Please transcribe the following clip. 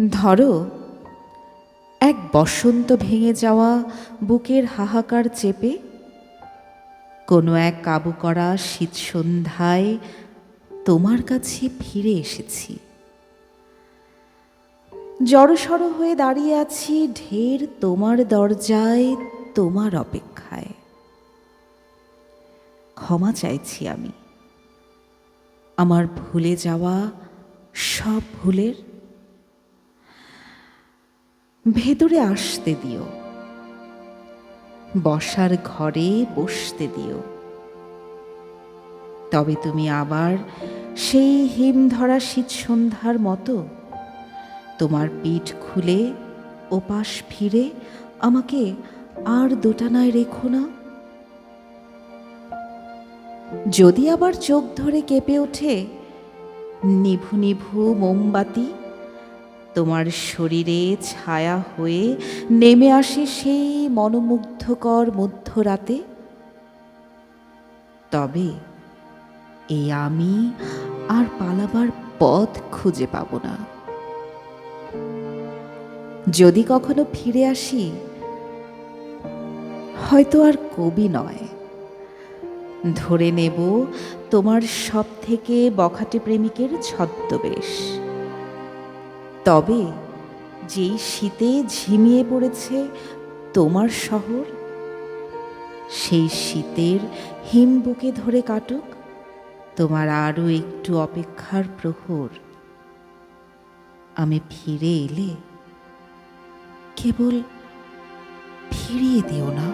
ধরো, এক বসন্ত ভেঙে যাওয়া বুকের হাহাকার চেপে কোনো এক কাবু করা শীত সন্ধ্যায় তোমার কাছে ফিরে এসেছি। জড়সড় হয়ে দাঁড়িয়ে আছি ঢের তোমার দরজায়, তোমার অপেক্ষায়। ক্ষমা চাইছি আমি আমার ভুলে যাওয়া সব ভুলের। ভেতরে আসতে দিও, বসার ঘরে বসতে দিও। তবে তুমি আবার সেই হিম ধরা শীত সন্ধ্যার মতো তোমার পিঠ খুলে ওপাশ ফিরে আমাকে আর দোটানায় রেখো না। যদি আবার চোখ ধরে কেঁপে ওঠে নিভু নিভু মোমবাতি, তোমার শরীরে ছায়া হয়ে নেমে আসে সেই মনোমুগ্ধকর মধ্যরাতে, তবে এই আমি আর পালাবার পথ খুঁজে পাব না। যদি কখনো ফিরে আসি, হয়তো আর কবি নয়, ধরে নেব তোমার সব থেকে বখাটে প্রেমিকের ছদ্মবেশ। তবে যেই শীতে ঝিমিয়ে পড়েছে তোমার শহর, সেই শীতের হিম বুকে ধরে কাটুক তোমার আরও একটু অপেক্ষার প্রহর। আমি ফিরে এলে কেবল ফিরিয়ে দিও না।